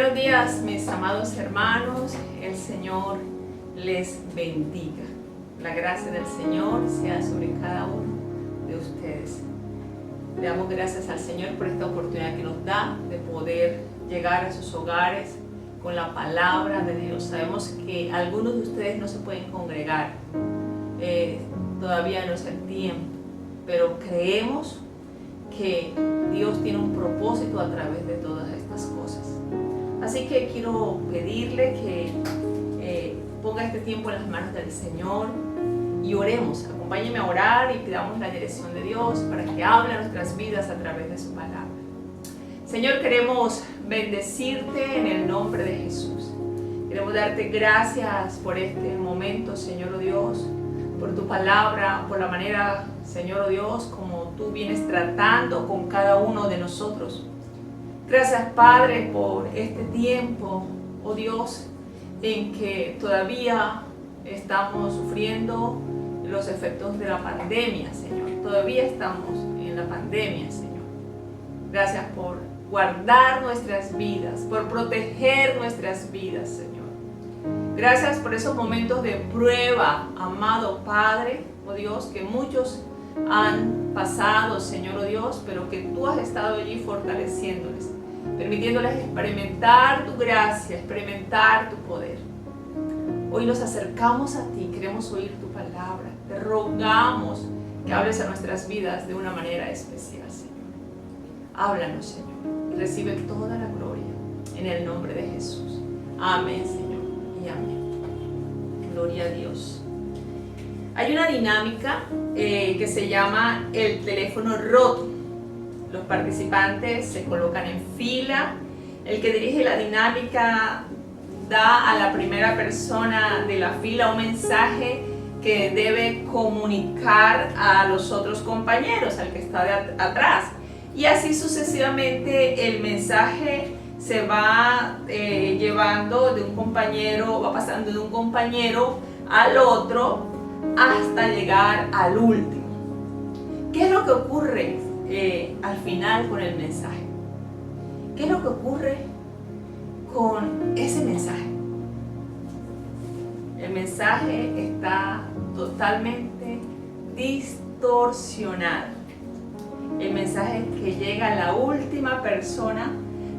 Buenos días, mis amados hermanos. El Señor les bendiga. La gracia del Señor sea sobre cada uno de ustedes. Le damos gracias al Señor por esta oportunidad que nos da de poder llegar a sus hogares con la palabra de Dios. Sabemos que algunos de ustedes no se pueden congregar, todavía no es el tiempo, pero creemos que Dios tiene un propósito a través de todas estas cosas. Así que quiero pedirle que ponga este tiempo en las manos del Señor y oremos. Acompáñeme a orar y pidamos la dirección de Dios para que hable a nuestras vidas a través de su palabra. Señor, queremos bendecirte en el nombre de Jesús. Queremos darte gracias por este momento, Señor oh Dios, por tu palabra, por la manera, Señor oh Dios, como tú vienes tratando con cada uno de nosotros. Gracias, Padre, por este tiempo, oh Dios, en que todavía estamos sufriendo los efectos de la pandemia, Señor. Todavía estamos en la pandemia, Señor. Gracias por guardar nuestras vidas, por proteger nuestras vidas, Señor. Gracias por esos momentos de prueba, amado Padre, oh Dios, que muchos han pasado, Señor, oh Dios, pero que tú has estado allí fortaleciéndoles, permitiéndoles experimentar tu gracia, experimentar tu poder. Hoy nos acercamos a ti, queremos oír tu palabra, te rogamos que hables a nuestras vidas de una manera especial, Señor. Háblanos, Señor, y recibe toda la gloria en el nombre de Jesús. Amén, Señor, y amén. Gloria a Dios. Hay una dinámica que se llama el teléfono roto. Los participantes se colocan en fila. El que dirige la dinámica da a la primera persona de la fila un mensaje que debe comunicar a los otros compañeros, al que está atrás. Y así sucesivamente el mensaje se va llevando de un compañero, va pasando de un compañero al otro hasta llegar al último. ¿Qué es lo que ocurre al final con el mensaje? ¿Qué es lo que ocurre con ese mensaje? El mensaje está totalmente distorsionado. El mensaje que llega a la última persona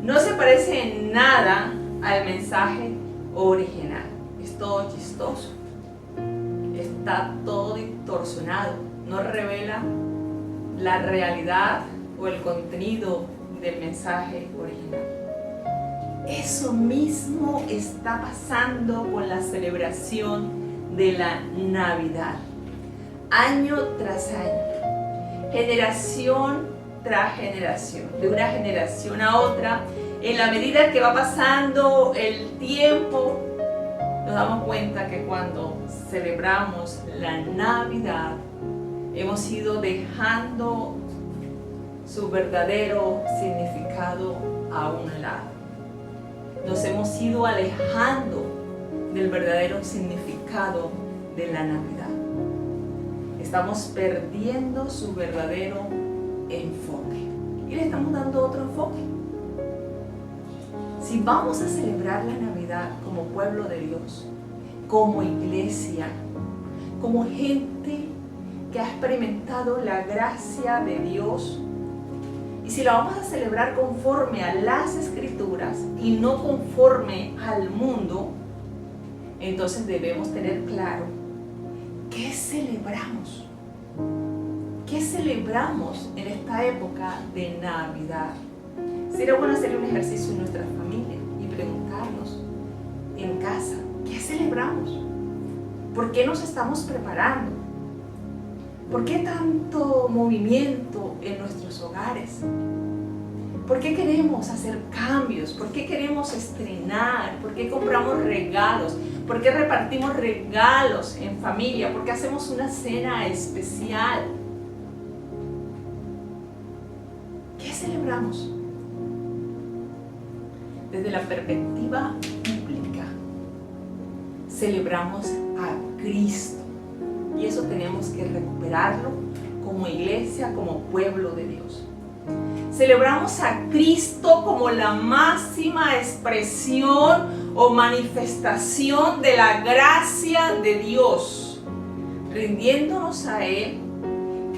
no se parece en nada al mensaje original. Es todo chistoso, está todo distorsionado, no revela la realidad o el contenido del mensaje original. Eso mismo está pasando con la celebración de la Navidad, año tras año, generación tras generación, de una generación a otra. En la medida que va pasando el tiempo, nos damos cuenta que cuando celebramos la Navidad, hemos ido dejando su verdadero significado a un lado. Nos hemos ido alejando del verdadero significado de la Navidad. Estamos perdiendo su verdadero enfoque y le estamos dando otro enfoque. Si vamos a celebrar la Navidad como pueblo de Dios, como iglesia, como gente que ha experimentado la gracia de Dios, y si la vamos a celebrar conforme a las Escrituras y no conforme al mundo, entonces debemos tener claro qué celebramos. ¿Qué celebramos en esta época de Navidad? Sería bueno hacer un ejercicio en nuestra familia y preguntarnos en casa, ¿qué celebramos? ¿Por qué nos estamos preparando? ¿Por qué tanto movimiento en nuestros hogares? ¿Por qué queremos hacer cambios? ¿Por qué queremos estrenar? ¿Por qué compramos regalos? ¿Por qué repartimos regalos en familia? ¿Por qué hacemos una cena especial? ¿Qué celebramos? Desde la perspectiva bíblica, celebramos a Cristo. Y eso tenemos que recuperarlo como iglesia, como pueblo de Dios. Celebramos a Cristo como la máxima expresión o manifestación de la gracia de Dios, rindiéndonos a Él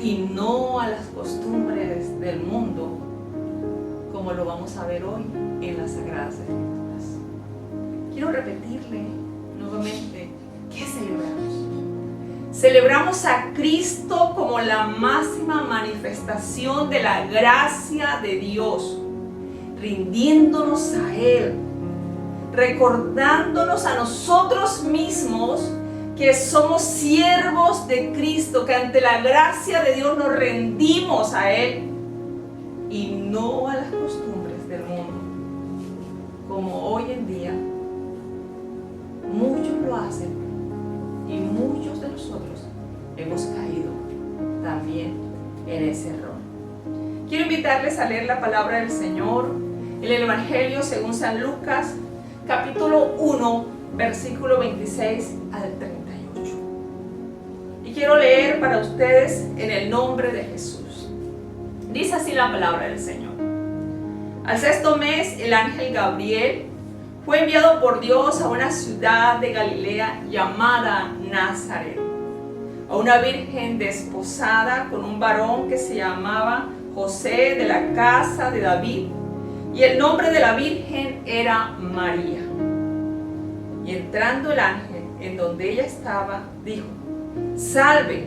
y no a las costumbres del mundo, como lo vamos a ver hoy en las Sagradas Escrituras. Quiero repetirle nuevamente, ¿qué celebramos? Celebramos a Cristo como la máxima manifestación de la gracia de Dios, rindiéndonos a Él, recordándonos a nosotros mismos que somos siervos de Cristo, que ante la gracia de Dios nos rendimos a Él y no a las costumbres del mundo, como hoy en día muchos lo hacen y muchos de nosotros hemos caído también en ese error. Quiero invitarles a leer la palabra del Señor en el Evangelio según San Lucas, capítulo 1, versículo 26 al 38. Y quiero leer para ustedes en el nombre de Jesús. Dice así la palabra del Señor. Al sexto mes, el ángel Gabriel fue enviado por Dios a una ciudad de Galilea llamada Nazaret, a una virgen desposada con un varón que se llamaba José, de la casa de David, y el nombre de la virgen era María. Y entrando el ángel en donde ella estaba, dijo: Salve,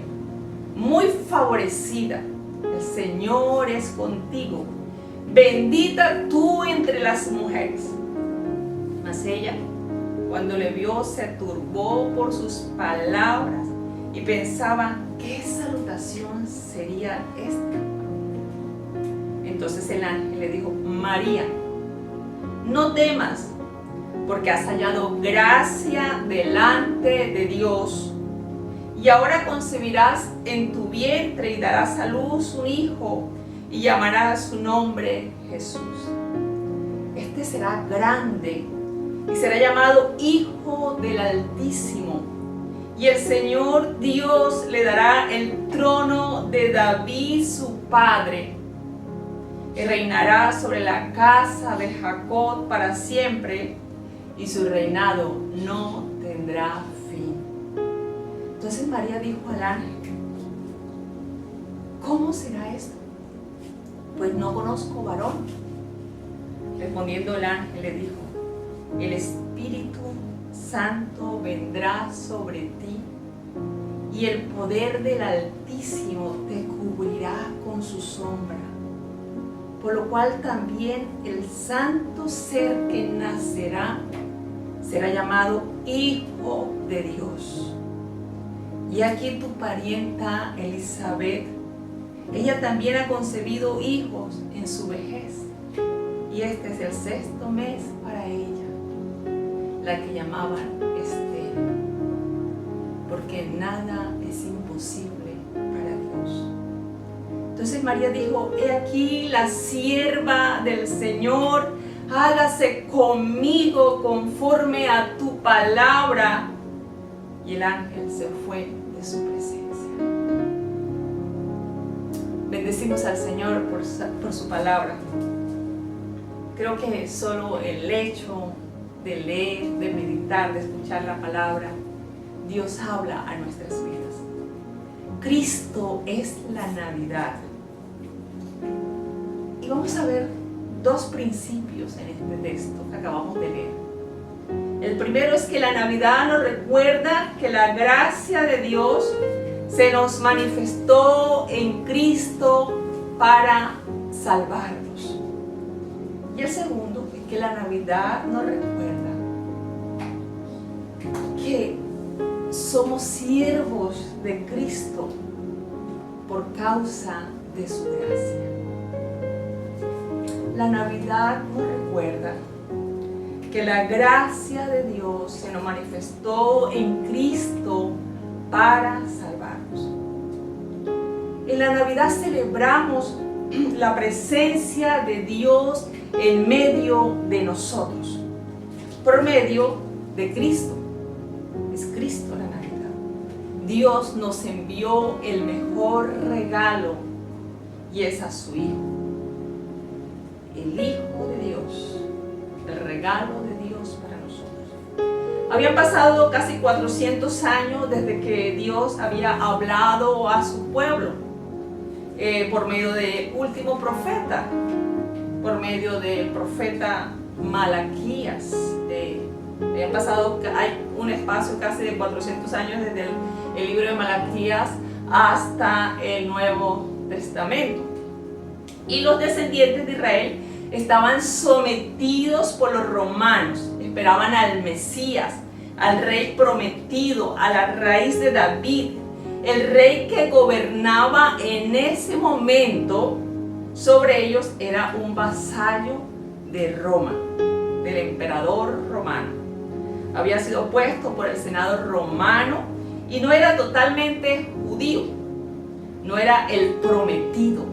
muy favorecida, el Señor es contigo, bendita tú entre las mujeres. Mas ella, cuando le vio, se turbó por sus palabras y pensaba: ¿qué salutación sería esta? Entonces el ángel le dijo: María, no temas, porque has hallado gracia delante de Dios, y ahora concebirás en tu vientre y darás a luz un hijo, y llamarás su nombre Jesús. Este será grande y será llamado Hijo del Altísimo, y el Señor Dios le dará el trono de David su padre, y reinará sobre la casa de Jacob para siempre, y su reinado no tendrá fin. Entonces María dijo al ángel: ¿cómo será esto? Pues no conozco varón. Respondiendo el ángel le dijo: el Espíritu Santo vendrá sobre ti, y el poder del Altísimo te cubrirá con su sombra. Por lo cual también el santo ser que nacerá será llamado Hijo de Dios. Y aquí tu parienta Elizabeth, ella también ha concebido hijos en su vejez, y este es el sexto mes para ella, la que llamaban estéril, porque nada es imposible para Dios. Entonces María dijo: he aquí la sierva del Señor, hágase conmigo conforme a tu palabra. Y el ángel se fue de su presencia. Bendecimos al Señor por su palabra. Creo que solo el hecho de leer, de meditar, de escuchar la palabra, Dios habla a nuestras vidas. Cristo es la Navidad. Y vamos a ver dos principios en este texto que acabamos de leer. El primero es que la Navidad nos recuerda que la gracia de Dios se nos manifestó en Cristo para salvarnos. Y el segundo es que la Navidad nos recuerda que somos siervos de Cristo por causa de su gracia. La Navidad nos recuerda que la gracia de Dios se nos manifestó en Cristo para salvarnos. En la Navidad celebramos la presencia de Dios en medio de nosotros, por medio de Cristo. Es Cristo la Navidad. Dios nos envió el mejor regalo, y es a su Hijo. el Hijo de Dios, el regalo de Dios para nosotros. Habían pasado casi 400 años desde que Dios había hablado a su pueblo por medio del último profeta, por medio del profeta Malaquías. Habían pasado, hay un espacio casi de 400 años desde el libro de Malaquías hasta el Nuevo Testamento. Y los descendientes de Israel estaban sometidos por los romanos, esperaban al Mesías, al rey prometido, a la raíz de David, el rey que gobernaba en ese momento. Sobre ellos era un vasallo de Roma, del emperador romano. Había sido puesto por el senado romano y no era totalmente judío, no era el prometido,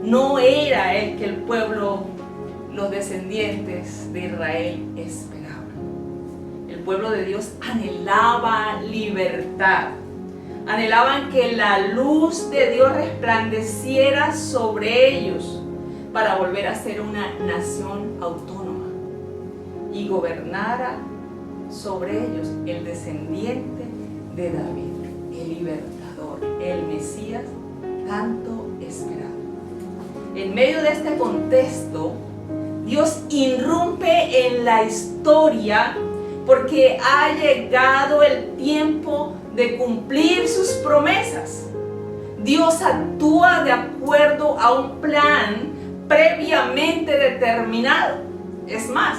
no era el que el pueblo, los descendientes de Israel esperaban. El pueblo de Dios anhelaba libertad, anhelaban que la luz de Dios resplandeciera sobre ellos para volver a ser una nación autónoma y gobernara sobre ellos el descendiente de David, el libertador, el Mesías tanto esperado. En medio de este contexto, Dios irrumpe en la historia porque ha llegado el tiempo de cumplir sus promesas. Dios actúa de acuerdo a un plan previamente determinado. Es más,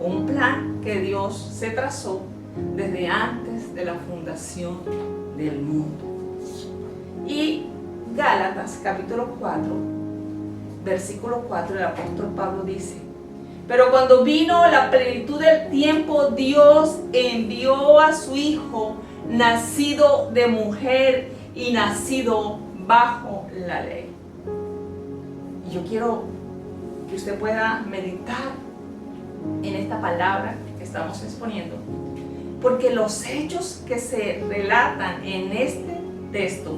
un plan que Dios se trazó desde antes de la fundación del mundo. Y Gálatas capítulo 4, versículo 4, el apóstol Pablo dice: pero cuando vino la plenitud del tiempo, Dios envió a su Hijo, nacido de mujer y nacido bajo la ley. Y yo quiero que usted pueda meditar en esta palabra que estamos exponiendo, porque los hechos que se relatan en este texto,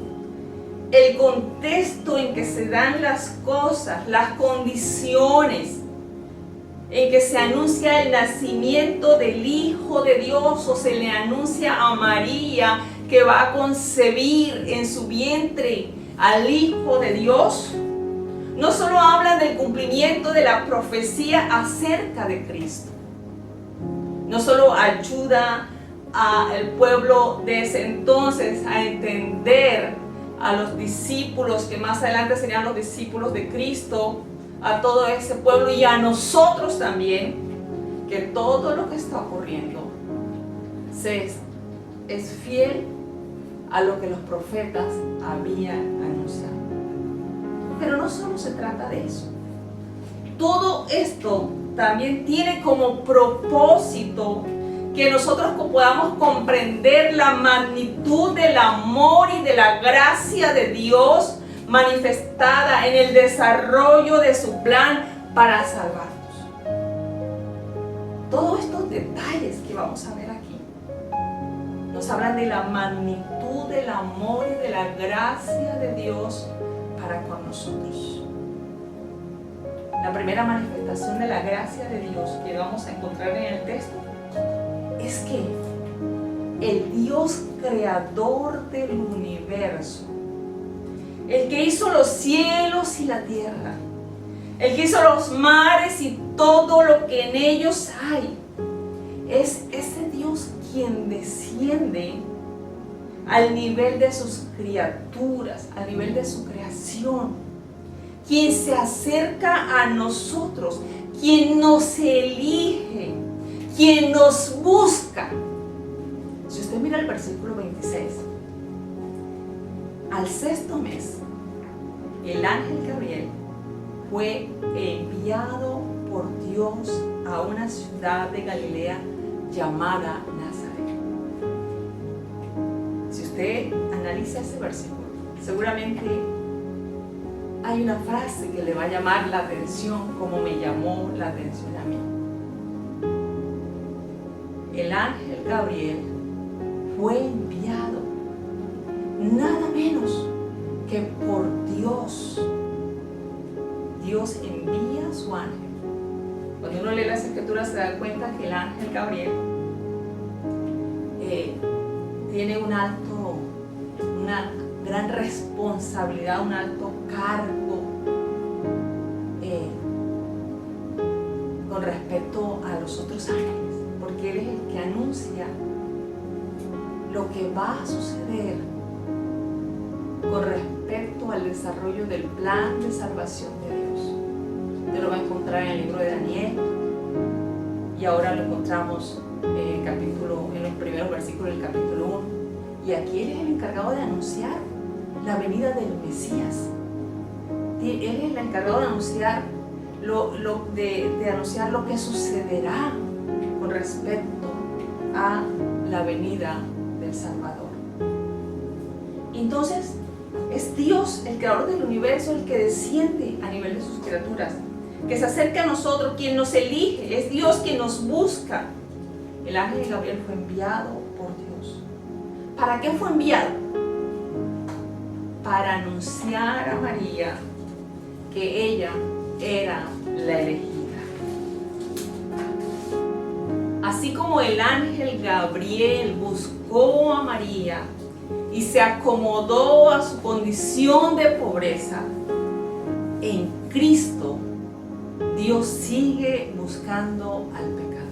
el contexto en que se dan las cosas, las condiciones en que se anuncia el nacimiento del Hijo de Dios, o se le anuncia a María que va a concebir en su vientre al Hijo de Dios, no solo hablan del cumplimiento de la profecía acerca de Cristo, no solo ayuda al pueblo de ese entonces a entender a los discípulos que más adelante serían los discípulos de Cristo, a todo ese pueblo y a nosotros también, que todo lo que está ocurriendo es fiel a lo que los profetas habían anunciado. Pero no solo se trata de eso. Todo esto también tiene como propósito que nosotros podamos comprender la magnitud del amor y de la gracia de Dios manifestada en el desarrollo de su plan para salvarnos. Todos estos detalles que vamos a ver aquí nos hablan de la magnitud del amor y de la gracia de Dios para con nosotros. La primera manifestación de la gracia de Dios que vamos a encontrar en el texto es que el Dios creador del universo, el que hizo los cielos y la tierra, el que hizo los mares y todo lo que en ellos hay, es ese Dios quien desciende al nivel de sus criaturas, al nivel de su creación, quien se acerca a nosotros, quien nos elige, quien nos busca. Si usted mira el versículo 26, al sexto mes, el ángel Gabriel fue enviado por Dios a una ciudad de Galilea llamada Nazaret. Si usted analiza ese versículo, seguramente hay una frase que le va a llamar la atención, como me llamó la atención a mí. El ángel Gabriel fue enviado nada menos que por Dios. Dios envía a su ángel Cuando uno lee las Escrituras se da cuenta que el ángel Gabriel tiene una gran responsabilidad, un alto cargo con respecto a los otros ángeles, porque él es el que anuncia lo que va a suceder con respecto al desarrollo del plan de salvación de Dios. Usted lo va a encontrar en el libro de Daniel, y ahora lo encontramos en los primeros versículos del capítulo 1. Y aquí él es el encargado de anunciar la venida del Mesías. Él es el encargado de anunciar de anunciar lo que sucederá con respecto a la venida del Salvador. Entonces, es Dios, el creador del universo, el que desciende a nivel de sus criaturas, que se acerca a nosotros, quien nos elige. Es Dios quien nos busca. El ángel Gabriel fue enviado por Dios. ¿Para qué fue enviado? Para anunciar a María que ella era la elegida. Así como el ángel Gabriel buscó a María y se acomodó a su condición de pobreza, en Cristo Dios sigue buscando al pecador.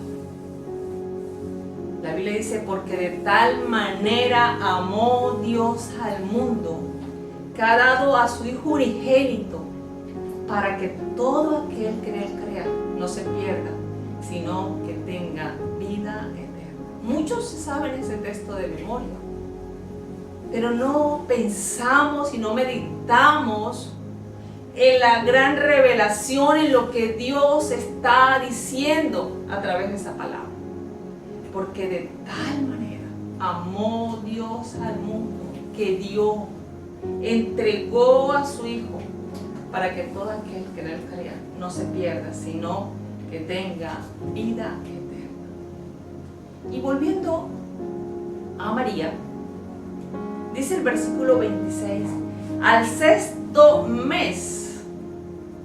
La Biblia dice: porque de tal manera amó Dios al mundo, que ha dado a su Hijo unigénito, para que todo aquel que en él crea no se pierda, sino que tenga vida eterna. Muchos saben ese texto de memoria, pero no pensamos y no meditamos en la gran revelación, en lo que Dios está diciendo a través de esa palabra. Porque de tal manera amó Dios al mundo, que entregó a su Hijo, para que todo aquel que en él crea no se pierda, sino que tenga vida eterna. Y volviendo a María, dice el versículo 26: al sexto mes,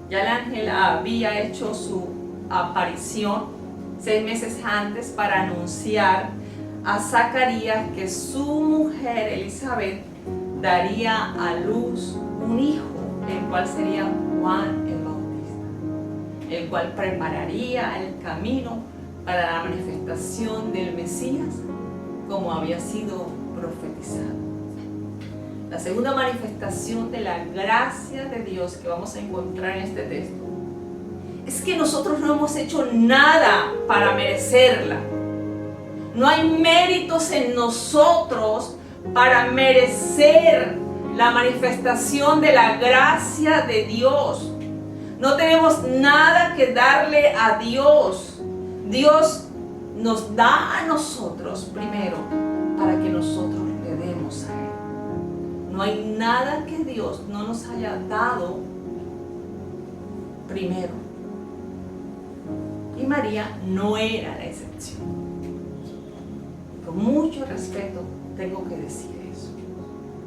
ya el ángel había hecho su aparición 6 meses antes para anunciar a Zacarías que su mujer Elizabeth daría a luz un hijo, el cual sería Juan el Bautista, el cual prepararía el camino para la manifestación del Mesías, como había sido profetizado. La segunda manifestación de la gracia de Dios que vamos a encontrar en este texto es que nosotros no hemos hecho nada para merecerla. No hay méritos en nosotros para merecer la manifestación de la gracia de Dios. No tenemos nada que darle a Dios. Dios nos da a nosotros primero para que nosotros le demos a Él. No hay nada que Dios no nos haya dado primero. Y María no era la excepción. Con mucho respeto tengo que decir eso,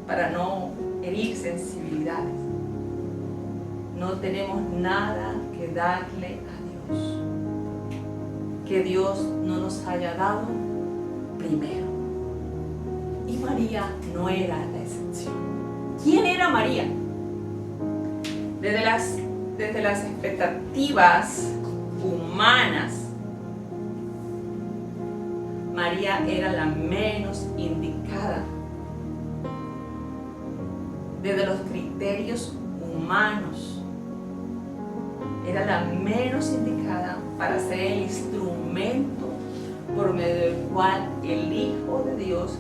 para no herir sensibilidades. No tenemos nada que darle a Dios que Dios no nos haya dado primero. Y María no era la excepción. ¿Quién era María? Desde las expectativas humanas, María era la menos indicada. Desde los criterios humanos, era la menos indicada para ser el instrumento por medio del cual el Hijo de Dios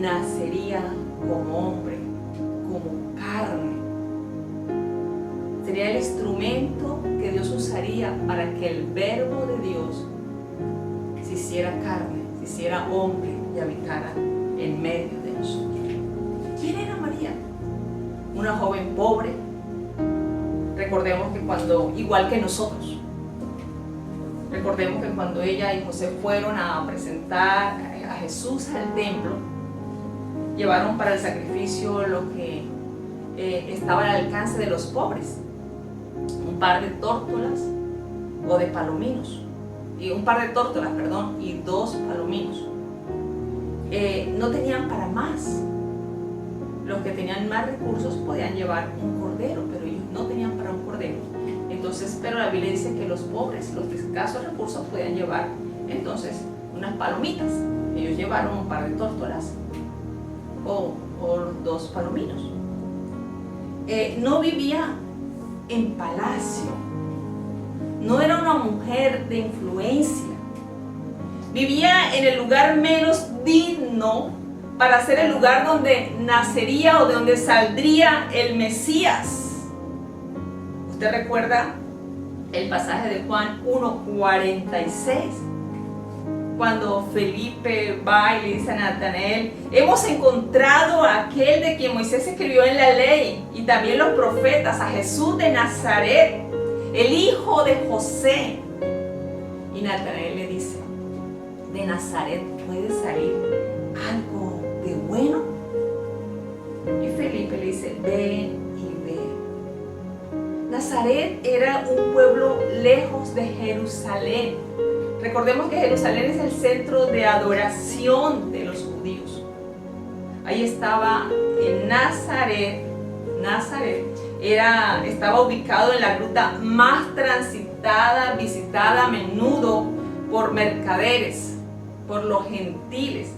nacería como hombre, como carne. Sería el instrumento que Dios usaría para que el Verbo de Dios se hiciera carne, se hiciera hombre y habitara en medio de nosotros. ¿Quién era María? Una joven pobre. Recordemos que igual que nosotros, recordemos que cuando ella y José fueron a presentar a Jesús al templo, llevaron para el sacrificio lo que estaba al alcance de los pobres: un par de tórtolas, o de palominos, y un par de tórtolas, perdón, y 2 palominos. No tenían para más. Los que tenían más recursos podían llevar un cordero, pero ellos no tenían para un cordero. Entonces, pero la Biblia dice que los pobres, los de escasos recursos, podían llevar entonces unas palomitas. Ellos llevaron un par de tórtolas o 2 palominos. No vivía en palacio, no era una mujer de influencia, vivía en el lugar menos digno para ser el lugar donde nacería o de donde saldría el Mesías. ¿Usted recuerda el pasaje de Juan 1:46? Cuando Felipe va y le dice a Natanael: hemos encontrado a aquel de quien Moisés escribió en la ley y también los profetas, a Jesús de Nazaret, el hijo de José. Y Natanael le dice: ¿de Nazaret puede salir algo de bueno? Y Felipe le dice: ven y ve. Nazaret era un pueblo lejos de Jerusalén. Recordemos que Jerusalén es el centro de adoración de los judíos. Ahí estaba en Nazaret. Estaba ubicado en la ruta más transitada, visitada a menudo por mercaderes, por los gentiles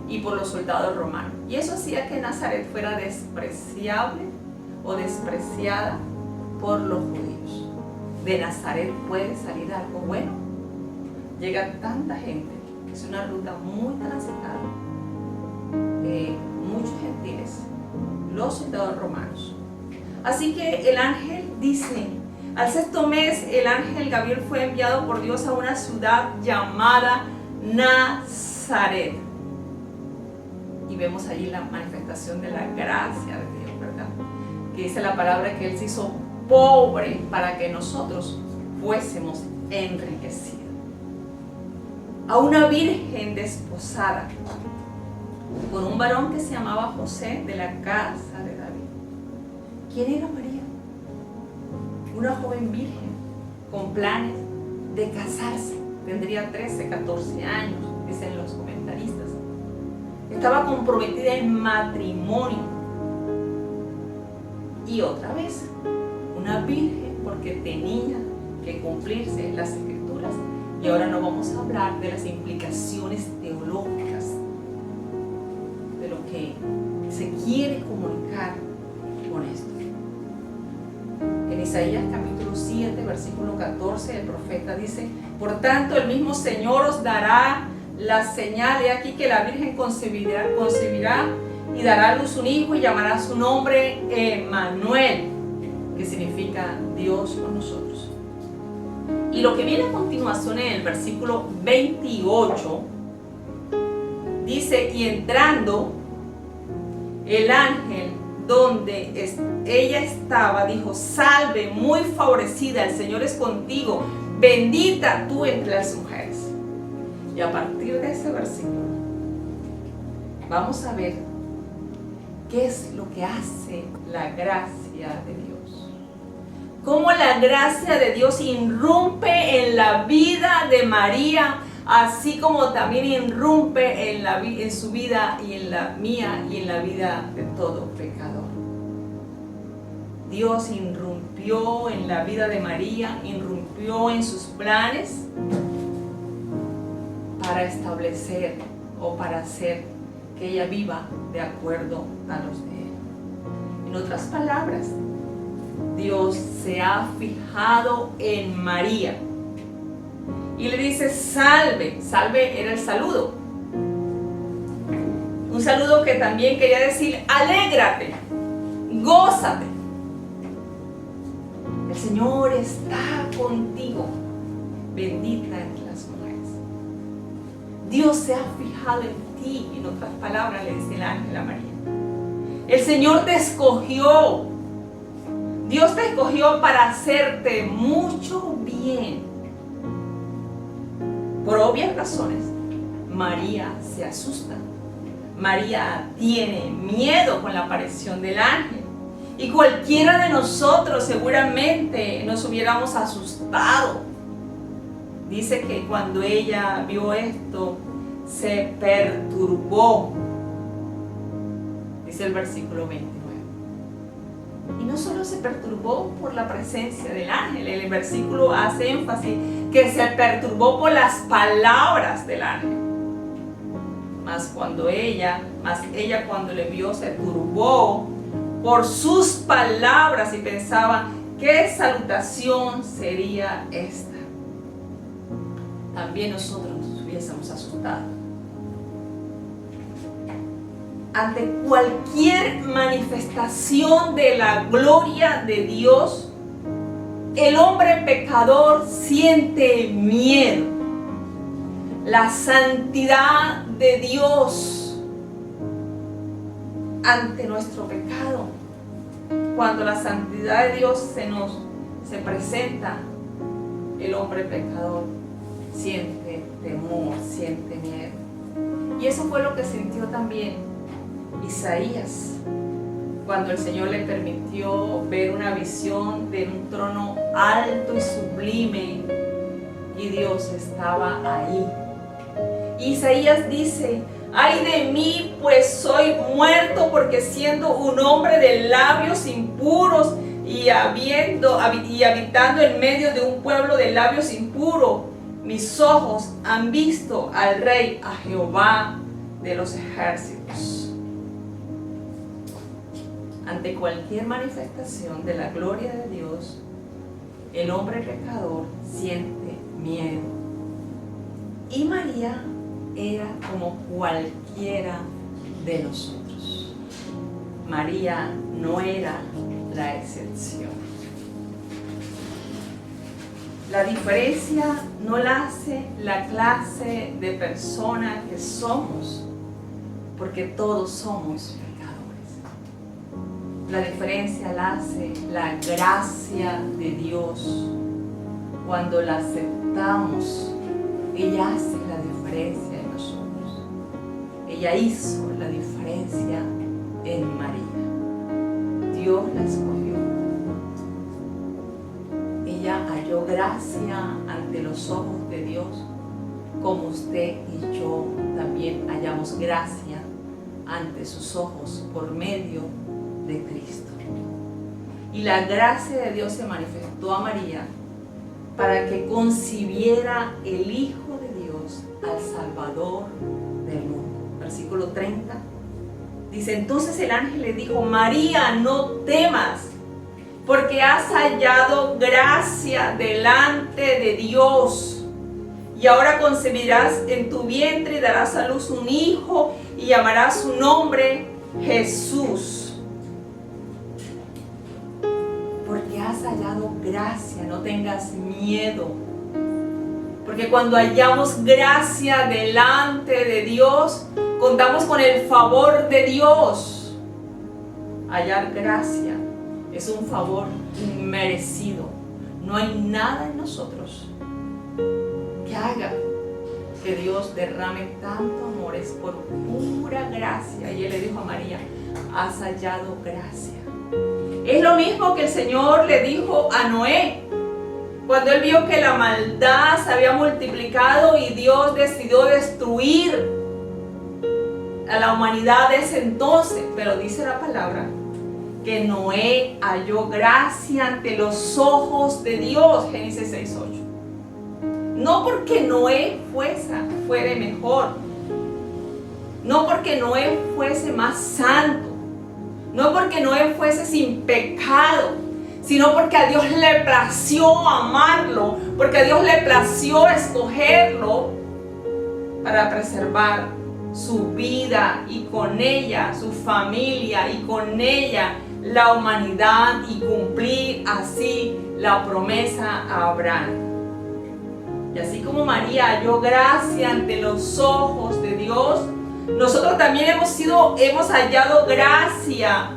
y por los soldados romanos. Y eso hacía que Nazaret fuera despreciable o despreciada por los judíos. ¿De Nazaret puede salir algo bueno? Llega tanta gente, es una ruta muy transitada, muchos gentiles, los soldados romanos. Así que el ángel dice: al 6º mes el ángel Gabriel fue enviado por Dios a una ciudad llamada Nazaret. Y vemos allí la manifestación de la gracia de Dios, ¿verdad? Que dice la palabra que Él se hizo pobre para que nosotros fuésemos enriquecidos. A una virgen desposada con un varón que se llamaba José, de la casa de David. ¿Quién era María? Una joven virgen con planes de casarse. Tendría 13, 14 años, dicen los comentaristas. Estaba comprometida en matrimonio. Y otra vez, una virgen, porque tenía que cumplirse las escrituras. Y ahora no vamos a hablar de las implicaciones teológicas, de lo que se quiere comunicar con esto. En Isaías capítulo 7, versículo 14, el profeta dice: por tanto, el mismo Señor os dará la señal. He aquí que la Virgen concebirá y dará a luz un hijo y llamará su nombre Emmanuel, que significa Dios con nosotros. Y lo que viene a continuación en el versículo 28 dice: y entrando el ángel donde ella estaba, dijo: salve, muy favorecida, el Señor es contigo, bendita tú entre las mujeres. Y a partir de ese versículo vamos a ver qué es lo que hace la gracia de Dios. Cómo la gracia de Dios irrumpe en la vida de María, así como también irrumpe en su vida y en la mía y en la vida de todo pecador. Dios irrumpió en la vida de María, irrumpió en sus planes para establecer o para hacer que ella viva de acuerdo a los de Él. En otras palabras, Dios se ha fijado en María y le dice: salve. Salve era el saludo, un saludo que también quería decir: alégrate, gózate, el Señor está contigo, bendita entre las mujeres. Dios se ha fijado en ti. En otras palabras, le dice el ángel a María: el Señor te escogió. Dios te escogió para hacerte mucho bien. Por obvias razones, María se asusta. María tiene miedo con la aparición del ángel. Y cualquiera de nosotros seguramente nos hubiéramos asustado Dice que cuando ella vio esto, se perturbó. Dice el versículo 29. Y no solo se perturbó por la presencia del ángel, el versículo hace énfasis que se perturbó por las palabras del ángel. Mas ella cuando le vio se turbó por sus palabras y pensaba, ¿qué salutación sería esta? También nosotros nos hubiésemos asustado. Ante cualquier manifestación de la gloria de Dios, el hombre pecador siente miedo. La santidad de Dios ante nuestro pecado. Cuando la santidad de Dios se presenta, el hombre pecador siente temor, siente miedo. Y eso fue lo que sintió también Isaías, cuando el Señor le permitió ver una visión de un trono alto y sublime y Dios estaba ahí. Isaías dice, ay de mí, pues soy muerto, porque siendo un hombre de labios impuros y habitando en medio de un pueblo de labios impuros, mis ojos han visto al Rey, a Jehová de los ejércitos. Ante cualquier manifestación de la gloria de Dios, el hombre pecador siente miedo. Y María era como cualquiera de nosotros. María no era la excepción. La diferencia no la hace la clase de persona que somos, porque todos somos pecadores. La diferencia la hace la gracia de Dios. Cuando la aceptamos, ella hace la diferencia en nosotros. Ella hizo la diferencia en María. Dios la escogió. Ella halló gracia ante los ojos de Dios, como usted y yo también hallamos gracia ante sus ojos por medio de Cristo. Y la gracia de Dios se manifestó a María para que concibiera el Hijo de Dios, al Salvador del mundo. Versículo 30 dice, entonces el ángel le dijo, María, no temas, porque has hallado gracia delante de Dios, y ahora concebirás en tu vientre y darás a luz un hijo, y llamarás su nombre Jesús. Porque has hallado gracia, no tengas miedo. Porque cuando hallamos gracia delante de Dios, contamos con el favor de Dios. Hallar gracia es un favor inmerecido. No hay nada en nosotros que haga que Dios derrame tanto amor. Es por pura gracia. Y Él le dijo a María, has hallado gracia. Es lo mismo que el Señor le dijo a Noé, cuando él vio que la maldad se había multiplicado y Dios decidió destruir a la humanidad de ese entonces. Pero dice la palabra que Noé halló gracia ante los ojos de Dios, Génesis 6:8. No porque Noé fuera mejor, no porque Noé fuese más santo, no porque Noé fuese sin pecado, sino porque a Dios le plació amarlo, porque a Dios le plació escogerlo para preservar su vida y con ella su familia y con ella la humanidad y cumplir así la promesa a Abraham. Y así como María halló gracia ante los ojos de Dios, nosotros también hemos hallado gracia,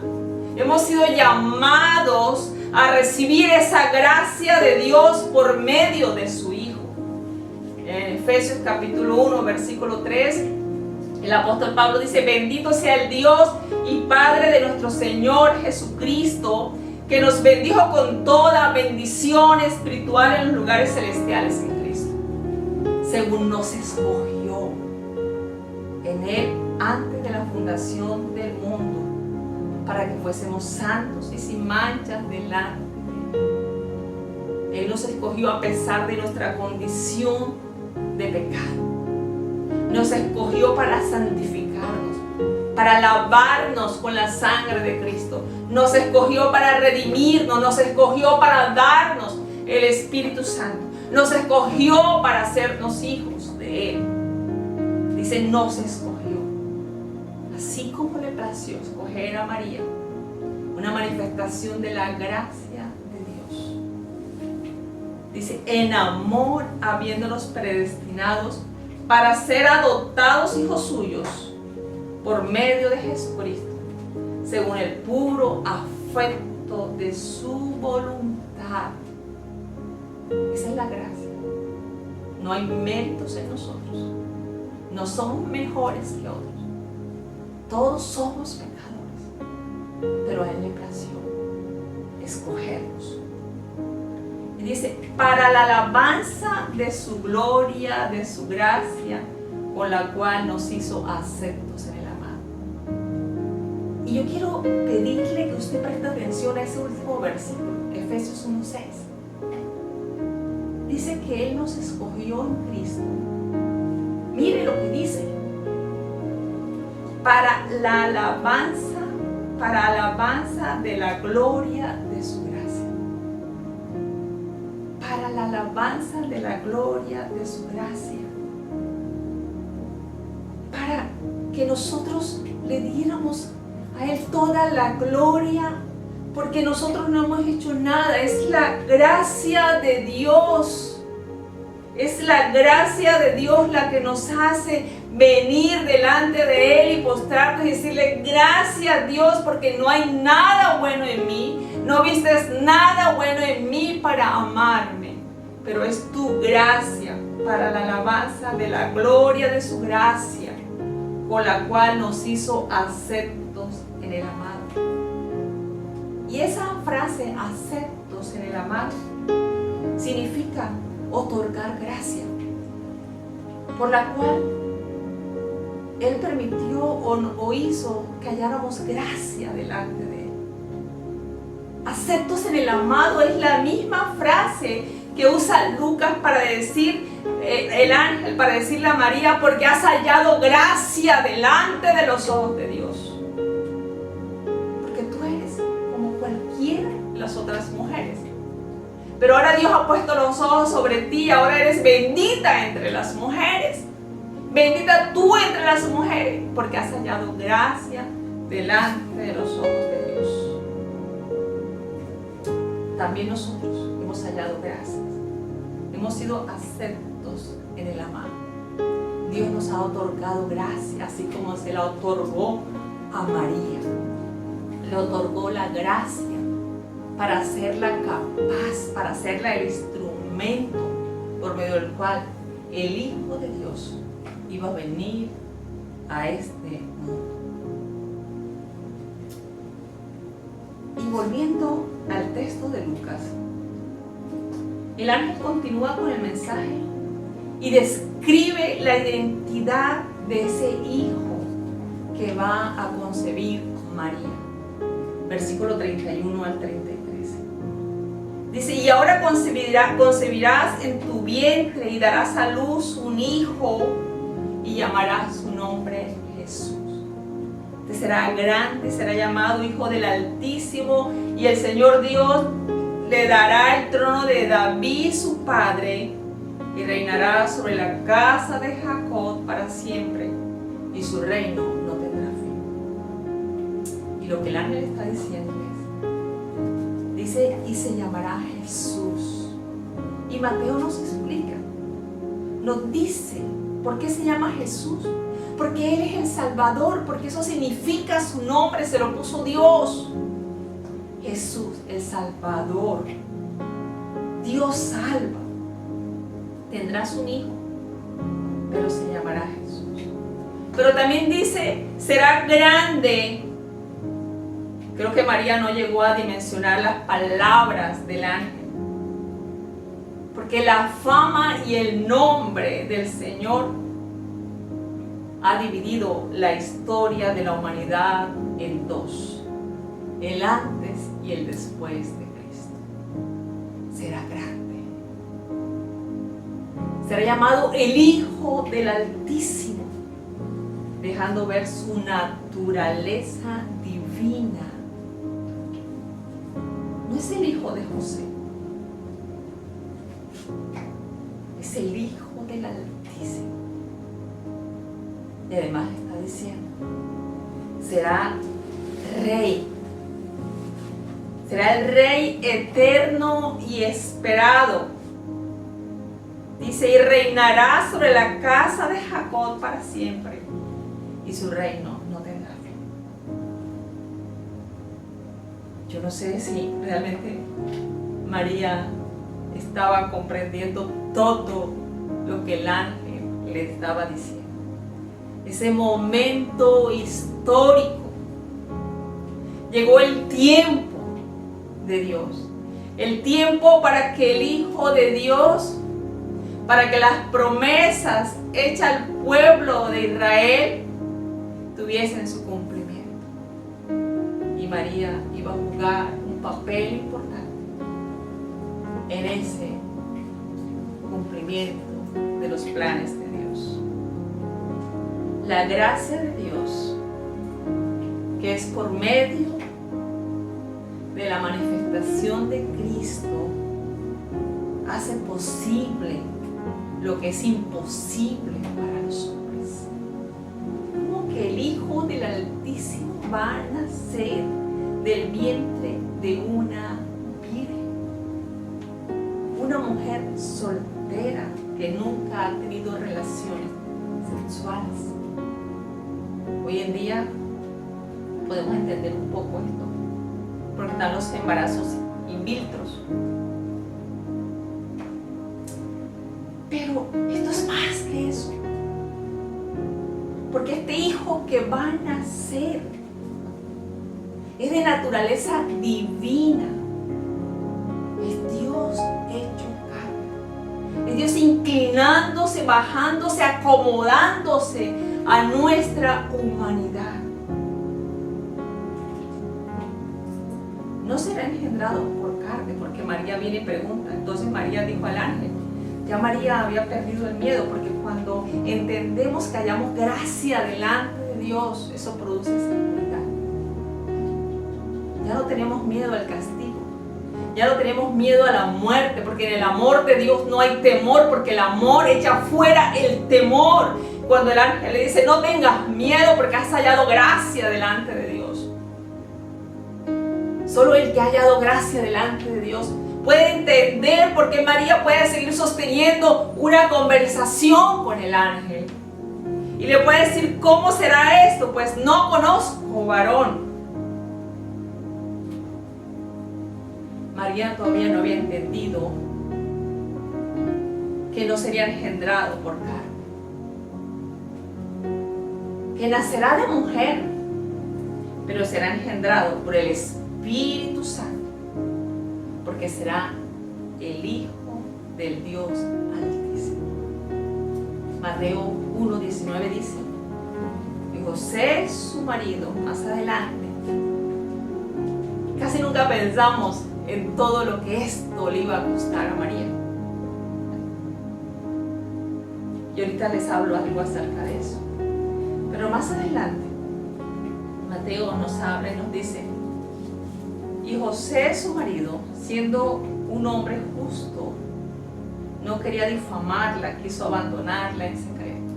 hemos sido llamados a recibir esa gracia de Dios por medio de su Hijo. En Efesios capítulo 1, versículo 3, el apóstol Pablo dice, bendito sea el Dios y Padre de nuestro Señor Jesucristo, que nos bendijo con toda bendición espiritual en los lugares celestiales en Cristo. según nos escogió en Él antes de la fundación del mundo, para que fuésemos santos y sin manchas delante de Él. Él nos escogió a pesar de nuestra condición de pecado. Nos escogió para santificarnos, para lavarnos con la sangre de Cristo. Nos escogió para redimirnos, nos escogió para darnos el Espíritu Santo. Nos escogió para hacernos hijos de Él. Dice, nos escogió. Así como le plació escoger a María, una manifestación de la gracia de Dios. Dice, en amor, habiéndonos predestinados para ser adoptados hijos suyos por medio de Jesucristo, según el puro afecto de su voluntad. Esa es la gracia. No hay méritos en nosotros. No somos mejores que otros. Todos somos pecadores, pero a Él le plació escogernos. Y dice, para la alabanza de su gloria, de su gracia, con la cual nos hizo aceptos en el amado. Y yo quiero pedirle que usted preste atención a ese último versículo, Efesios 1:6. Dice que Él nos escogió en Cristo. Mire lo que dice. Para la alabanza de la gloria de su gracia. Para la alabanza de la gloria de su gracia. Para que nosotros le diéramos a Él toda la gloria, porque nosotros no hemos hecho nada. Es la gracia de Dios. Es la gracia de Dios la que nos hace venir delante de Él y postrarnos y decirle, gracias Dios, porque no hay nada bueno en mí. No vistes nada bueno en mí para amarme. Pero es tu gracia para la alabanza de la gloria de su gracia, con la cual nos hizo aceptos en el amado. Y esa frase, aceptos en el amado, significa otorgar gracia, por la cual Él permitió o hizo que halláramos gracia delante de Él. Aceptos en el amado es la misma frase que usa Lucas para decir el ángel, para decirle a María, porque has hallado gracia delante de los ojos de Dios. Porque tú eres como cualquiera de las otras mujeres. Pero ahora Dios ha puesto los ojos sobre ti, ahora eres bendita entre las mujeres. Bendita tú entre las mujeres, porque has hallado gracia delante de los ojos de Dios. También nosotros hemos hallado gracias. Hemos sido aceptos en el amado. Dios nos ha otorgado gracia, así como se la otorgó a María. Le otorgó la gracia para hacerla capaz, para hacerla el instrumento por medio del cual el Hijo de Dios iba a venir a este mundo. Y volviendo al texto de Lucas, el ángel continúa con el mensaje y describe la identidad de ese hijo que va a concebir María. Versículo 31 al 33. Dice, y ahora concebirás en tu vientre y darás a luz un hijo y llamarás su nombre Jesús. Te será grande, será llamado Hijo del Altísimo, y el Señor Dios le dará el trono de David su padre y reinará sobre la casa de Jacob para siempre, y su reino no tendrá fin. Y lo que el ángel está diciendo es, dice, y se llamará Jesús. Y Mateo nos explica, nos dice por qué se llama Jesús. Porque Él es el Salvador, porque eso significa su nombre, se lo puso Dios. Jesús, el Salvador. Dios salva. Tendrás un hijo, pero se llamará Jesús. Pero también dice, será grande. Creo que María no llegó a dimensionar las palabras del ángel. Porque la fama y el nombre del Señor ha dividido la historia de la humanidad en dos: el antes y el después de Cristo. Será grande. Será llamado el Hijo del Altísimo, dejando ver su naturaleza divina. No es el hijo de José, es el Hijo del Altísimo. Y además está diciendo, será Rey. Será el Rey eterno y esperado. Dice, y reinará sobre la casa de Jacob para siempre, y su reino no tendrá fin. Yo no sé si realmente María estaba comprendiendo todo lo que el ángel le estaba diciendo. Ese momento histórico. Llegó el tiempo de Dios. El tiempo para que el Hijo de Dios, para que las promesas hechas al pueblo de Israel tuviesen su cumplimiento. Y María iba a jugar un papel importante en ese cumplimiento de los planes de Dios. La gracia de Dios, que es por medio de la manifestación de Cristo, hace posible lo que es imposible para los hombres. Como que el Hijo del Altísimo va a nacer del vientre de una virgen, una mujer soltera que nunca ha tenido relaciones sexuales. Hoy en día podemos entender un poco esto, porque están los embarazos in vitro. Pero esto es más que eso, porque este hijo que va a nacer es de naturaleza divina, es Dios hecho carne, es Dios inclinándose, bajándose, acomodándose a nuestra humanidad. No será engendrado por carne, porque María viene y pregunta. Entonces María dijo al ángel, ya María había perdido el miedo, porque cuando entendemos que hallamos gracia delante de Dios, eso produce seguridad. Ya no tenemos miedo al castigo, ya no tenemos miedo a la muerte, porque en el amor de Dios no hay temor, porque el amor echa fuera el temor. Cuando el ángel le dice, no tengas miedo porque has hallado gracia delante de Dios. Solo el que ha hallado gracia delante de Dios puede entender por qué María puede seguir sosteniendo una conversación con el ángel. Y le puede decir, ¿cómo será esto? Pues no conozco varón. María todavía no había entendido que no sería engendrado por carne, que nacerá de mujer, pero será engendrado por el Espíritu Santo, porque será el Hijo del Dios Altísimo. Mateo 1:19 dice, y José, su marido, más adelante, casi nunca pensamos en todo lo que esto le iba a costar a María. Y ahorita les hablo algo acerca de eso. Pero más adelante, Mateo nos habla y nos dice, y José, su marido, siendo un hombre justo, no quería difamarla, quiso abandonarla en secreto.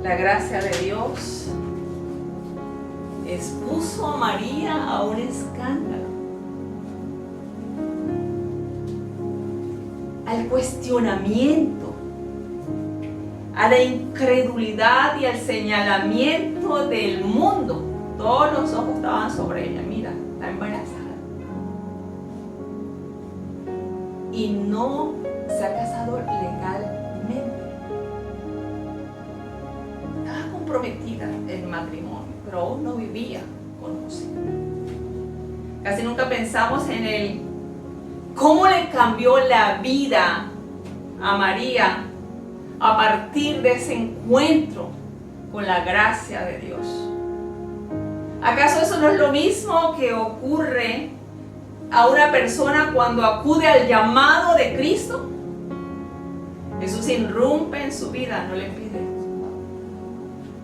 La gracia de Dios expuso a María a un escándalo, al cuestionamiento, a la incredulidad y al señalamiento del mundo. Todos los ojos estaban sobre ella. Mira, está embarazada y no se ha casado legalmente. Estaba comprometida en matrimonio, pero aún no vivía con José. Casi nunca pensamos en el cómo le cambió la vida a María a partir de ese encuentro con la gracia de Dios. ¿Acaso eso no es lo mismo que ocurre a una persona cuando acude al llamado de Cristo? Jesús irrumpe en su vida, no le pide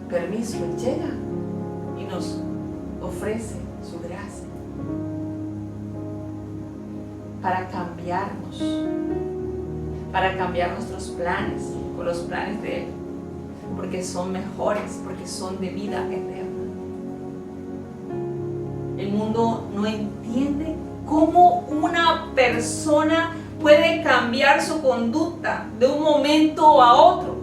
permiso, Él llega y nos ofrece su gracia para cambiar nuestros planes con los planes de Él, porque son mejores, porque son de vida eterna. El mundo no entiende cómo una persona puede cambiar su conducta de un momento a otro.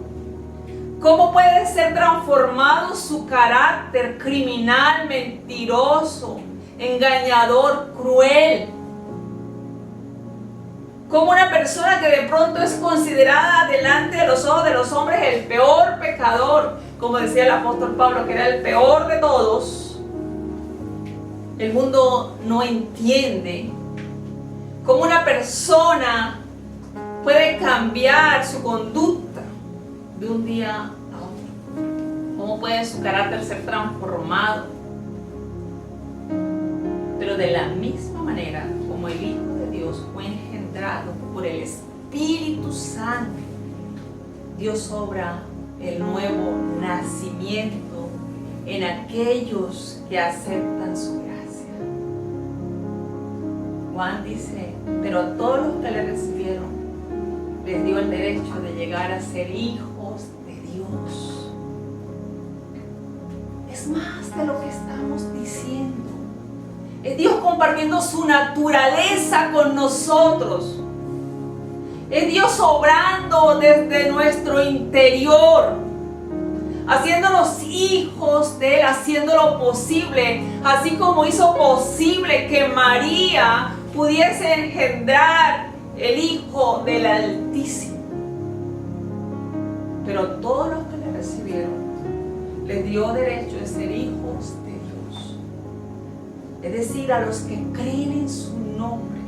¿Cómo puede ser transformado su carácter criminal, mentiroso, engañador, cruel? ¿Cómo una persona que de pronto es considerada delante de los ojos de los hombres el peor pecador, como decía el apóstol Pablo, que era el peor de todos? El mundo no entiende cómo una persona puede cambiar su conducta de un día a otro. Cómo puede su carácter ser transformado. Pero de la misma manera como el Hijo de Dios fue engendrado por el Espíritu Santo, Dios obra el nuevo nacimiento en aquellos que aceptan su gracia. Juan dice, pero a todos los que le recibieron, les dio el derecho de llegar a ser hijos de Dios. Es más de lo que estamos diciendo. Es Dios compartiendo su naturaleza con nosotros. Es Dios obrando desde nuestro interior, haciéndonos hijos de Él, haciéndolo posible, así como hizo posible que María pudiese engendrar el Hijo del Altísimo. Pero todos los que le recibieron, les dio derecho de ser hijos de Dios. Es decir, a los que creen en su nombre,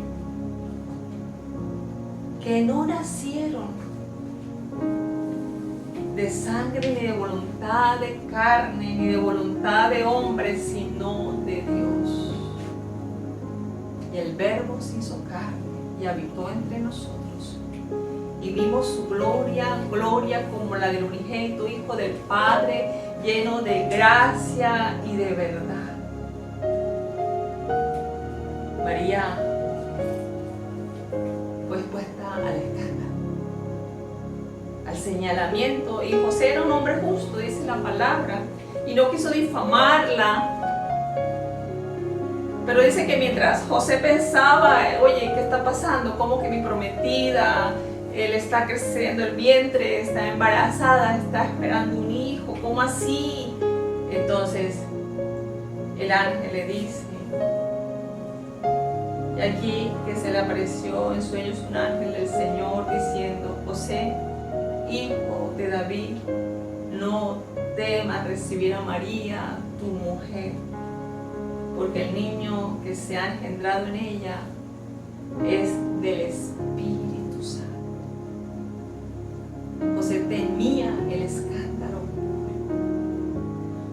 que no nacieron de sangre ni de voluntad de carne ni de voluntad de hombre, sino de Dios. Y el Verbo se hizo carne y habitó entre nosotros. Y vimos su gloria, gloria como la del unigénito Hijo del Padre, lleno de gracia y de verdad. María fue expuesta al escándalo, al señalamiento, y José era un hombre justo, dice la palabra, y no quiso difamarla. Pero dice que mientras José pensaba, oye, ¿qué está pasando? ¿Cómo que mi prometida, él está creciendo el vientre, está embarazada, está esperando un hijo? ¿Cómo así? Entonces el ángel le dice, y aquí que se le apareció en sueños un ángel del Señor diciendo, José, hijo de David, no temas recibir a María, tu mujer, porque el niño que se ha engendrado en ella es del Espíritu Santo. José temía el escándalo,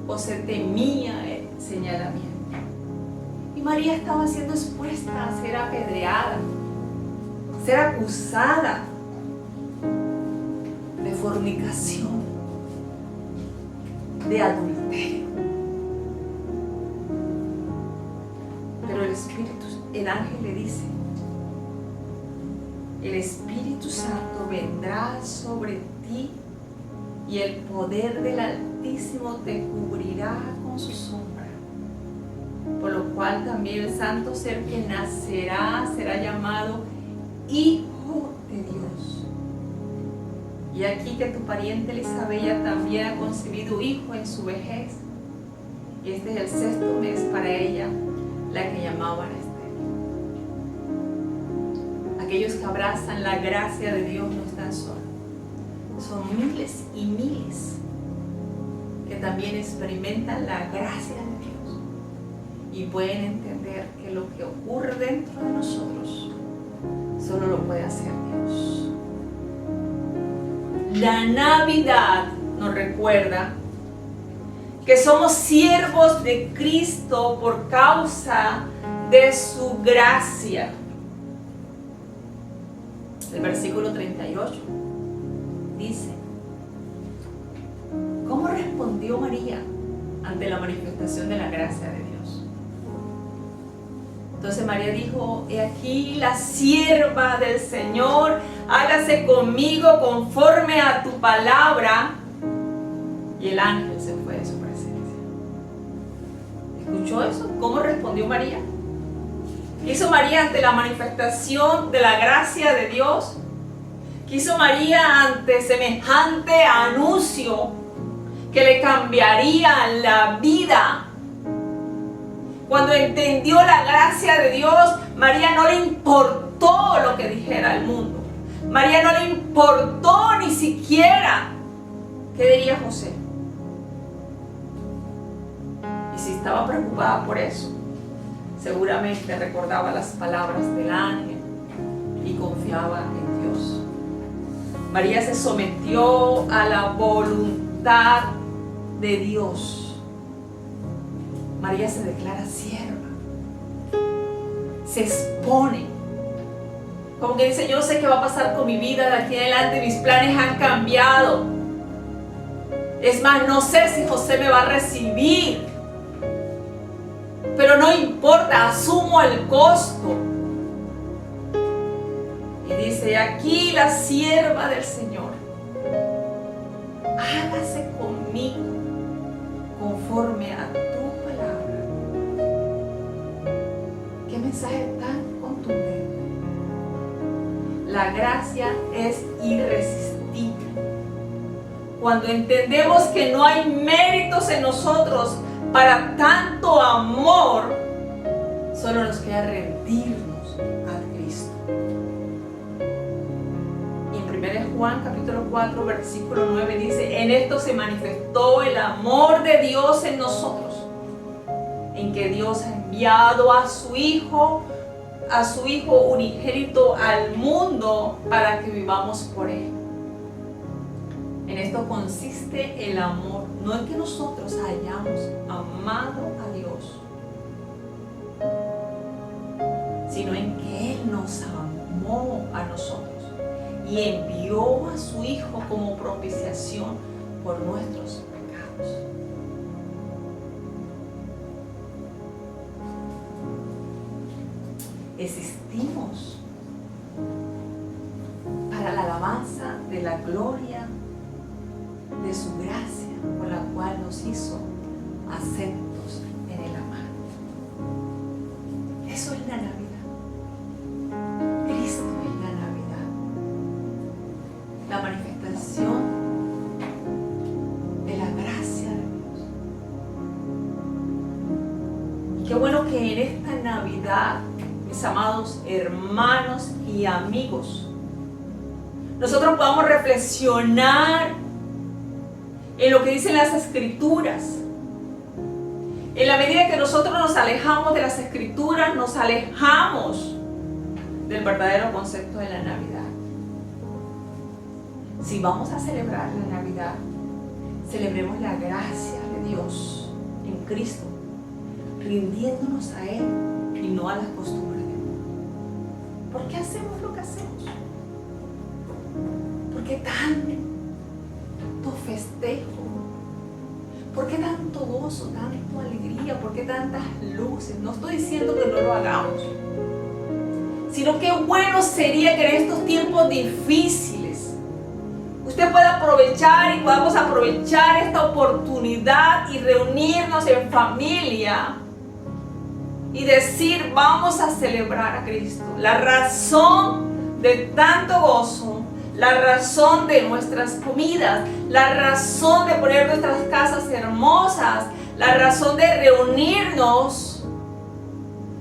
José temía el señalamiento. Y María estaba siendo expuesta a ser apedreada, ser acusada de fornicación, de adulterio. Pero el ángel le dice, el Espíritu Santo vendrá sobre ti y el poder del Altísimo te cubrirá con su sombra. Por lo cual también el santo ser que nacerá será llamado Hijo de Dios. Y aquí que tu pariente Elisabet también ha concebido hijo en su vejez. Y este es el 6º mes para ella, la que llamaban estéril. Aquellos que abrazan la gracia de Dios no están solos. Son miles y miles que también experimentan la gracia de Dios y pueden entender que lo que ocurre dentro de nosotros solo lo puede hacer Dios. La Navidad nos recuerda que somos siervos de Cristo por causa de su gracia. El versículo 38 dice: ¿cómo respondió María ante la manifestación de la gracia de Dios? Entonces María dijo: he aquí la sierva del Señor, hágase conmigo conforme a tu palabra. Y el ángel se fue de su presencia. ¿Escuchó eso? ¿Cómo respondió María? ¿Qué hizo María ante la manifestación de la gracia de Dios? ¿Qué hizo María ante semejante anuncio que le cambiaría la vida? Cuando entendió la gracia de Dios, María no le importó lo que dijera el mundo. María no le importó ni siquiera qué diría José. Y si estaba preocupada por eso, seguramente recordaba las palabras del ángel y confiaba en Dios. María se sometió a la voluntad de Dios. María se declara sierva. Se expone. Como que dice: yo no sé qué va a pasar con mi vida de aquí en adelante, mis planes han cambiado. Es más, no sé si José me va a recibir. Pero no importa, asumo el costo. Y dice: aquí la sierva del Señor, hágase conmigo conforme a tu palabra. Qué mensaje tan contundente. La gracia es irresistible. Cuando entendemos que no hay méritos en nosotros para tanto amor, solo nos queda rendirnos a Cristo. Y en 1 Juan capítulo 4 versículo 9 dice: en esto se manifestó el amor de Dios en nosotros, en que Dios ha enviado a su Hijo unigénito al mundo para que vivamos por Él. En esto consiste el amor, no en que nosotros hayamos amado a Dios, sino en que Él nos amó a nosotros y envió a su Hijo como propiciación por nuestros pecados. Existimos para la alabanza de la gloria de su gracia, por la cual nos hizo aceptos en el amado. Eso es la Navidad. Cristo es la Navidad. La manifestación de la gracia de Dios. Y qué bueno que en esta Navidad, mis amados hermanos y amigos, nosotros podamos reflexionar en lo que dicen las Escrituras. En la medida que nosotros nos alejamos de las Escrituras, nos alejamos del verdadero concepto de la Navidad. Si vamos a celebrar la Navidad, celebremos la gracia de Dios en Cristo, rindiéndonos a Él y no a las costumbres del mundo. ¿Por qué hacemos lo que hacemos? ¿Por qué tanto festejo? ¿Por qué tanto gozo, tanta alegría? ¿Por qué tantas luces? No estoy diciendo que no lo hagamos, sino que bueno sería que en estos tiempos difíciles usted pueda aprovechar y podamos aprovechar esta oportunidad y reunirnos en familia y decir: vamos a celebrar a Cristo. La razón de tanto gozo, la razón de nuestras comidas, la razón de poner nuestras casas hermosas, la razón de reunirnos,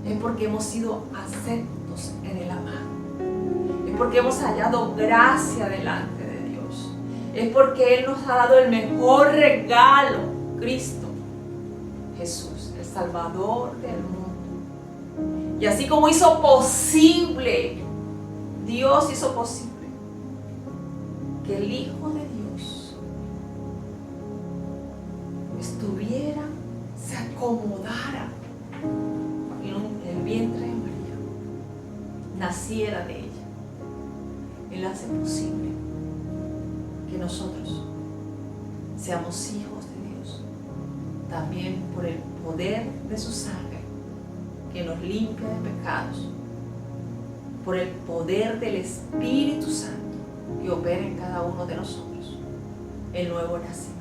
es porque hemos sido aceptos en el amado. Es porque hemos hallado gracia delante de Dios. Es porque Él nos ha dado el mejor regalo, Cristo Jesús, el Salvador del mundo. Y así como hizo posible Dios hizo posible que el Hijo de Dios estuviera, se acomodara en el vientre de María, naciera de ella. Él hace posible que nosotros seamos hijos de Dios, también por el poder de su sangre que nos limpia de pecados, por el poder del Espíritu Santo que opera en cada uno de nosotros, el nuevo nacimiento.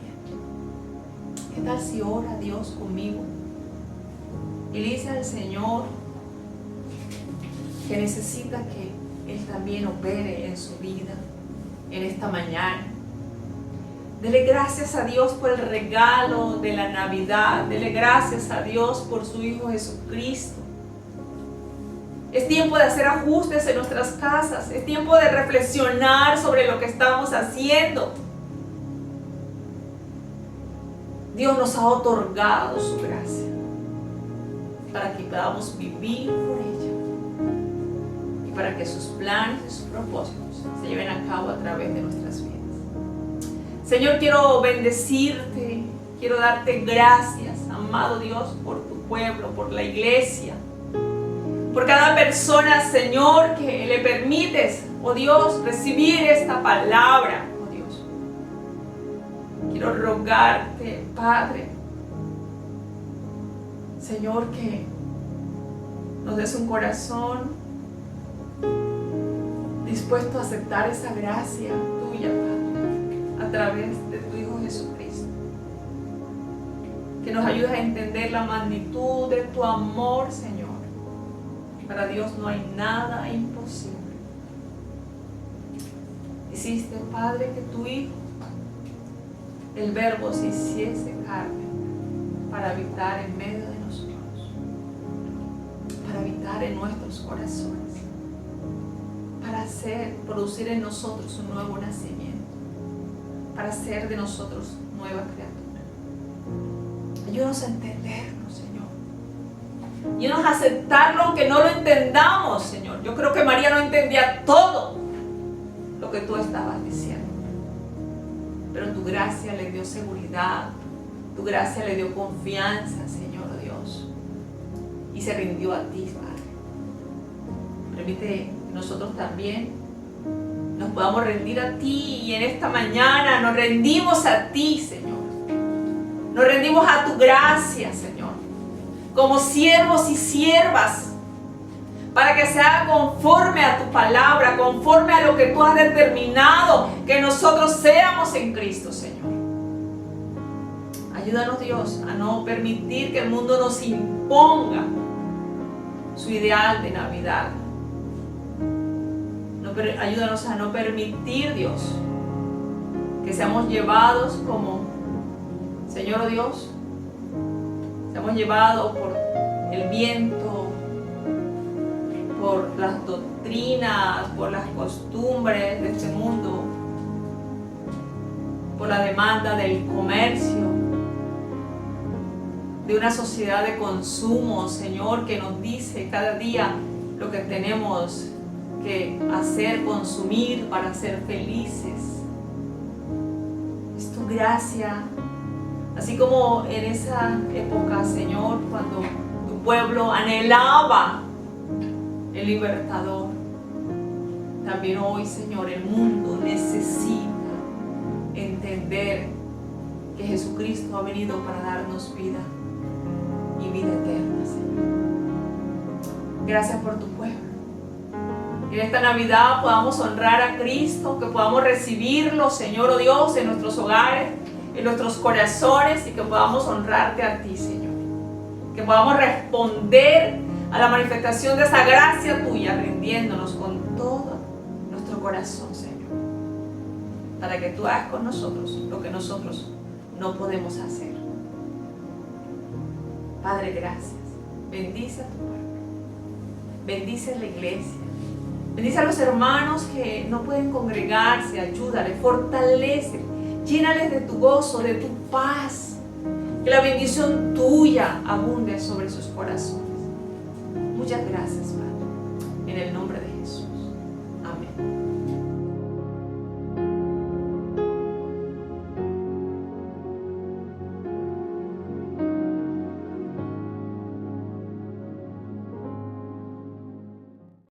¿Qué tal si ora Dios conmigo y le dice al Señor que necesita que Él también opere en su vida en esta mañana? Dele gracias a Dios por el regalo de la Navidad. Dele gracias a Dios por su Hijo Jesucristo. Es tiempo de hacer ajustes en nuestras casas. Es tiempo de reflexionar sobre lo que estamos haciendo. Dios nos ha otorgado su gracia para que podamos vivir por ella y para que sus planes y sus propósitos se lleven a cabo a través de nuestras vidas. Señor, quiero bendecirte, quiero darte gracias, amado Dios, por tu pueblo, por la iglesia, por cada persona, Señor, que le permites, oh Dios, recibir esta palabra, oh Dios. Quiero rogarte, Padre, Señor, que nos des un corazón dispuesto a aceptar esa gracia tuya, Padre, a través de tu Hijo Jesucristo. Que nos ayudes a entender la magnitud de tu amor, Señor. Para Dios no hay nada imposible. Hiciste, Padre, que tu Hijo, el Verbo, se hiciese carne para habitar en medio de nosotros, para habitar en nuestros corazones, para producir en nosotros un nuevo nacimiento, para hacer de nosotros nueva criatura. Ayúdanos a entendernos, Señor. Ayúdanos a aceptarlo aunque no lo entendamos, Señor. Yo creo que María no entendía todo lo que tú estabas diciendo, pero tu gracia le dio seguridad, tu gracia le dio confianza, Señor Dios, y se rindió a ti, Padre. Permite que nosotros también nos podamos rendir a ti, y en esta mañana nos rendimos a ti, Señor. Nos rendimos a tu gracia, Señor, como siervos y siervas, para que se haga conforme a tu palabra, conforme a lo que tú has determinado que nosotros seamos en Cristo, Señor. Ayúdanos, Dios, a no permitir que el mundo nos imponga su ideal de Navidad. Ayúdanos a no permitir, Dios, que seamos llevados como, Señor Dios, seamos llevados por el viento, por las doctrinas, por las costumbres de este mundo, por la demanda del comercio, de una sociedad de consumo, Señor, que nos dice cada día lo que tenemos que hacer, consumir para ser felices. Es tu gracia, así como en esa época, Señor, cuando tu pueblo anhelaba el libertador. También hoy, Señor, el mundo necesita entender que Jesucristo ha venido para darnos vida y vida eterna, Señor. Gracias por tu pueblo. Que en esta Navidad podamos honrar a Cristo, que podamos recibirlo, Señor, oh Dios, en nuestros hogares, en nuestros corazones, y que podamos honrarte a ti, Señor. Que podamos responder a la manifestación de esa gracia tuya, rindiéndonos con todo nuestro corazón, Señor, para que tú hagas con nosotros lo que nosotros no podemos hacer. Padre, gracias. Bendice a tu pueblo. Bendice a la iglesia. Bendice a los hermanos que no pueden congregarse. Ayúdales, fortalece, llénales de tu gozo, de tu paz. Que la bendición tuya abunde sobre sus corazones. Muchas gracias, Padre. En el nombre de Jesús. Amén. Amén.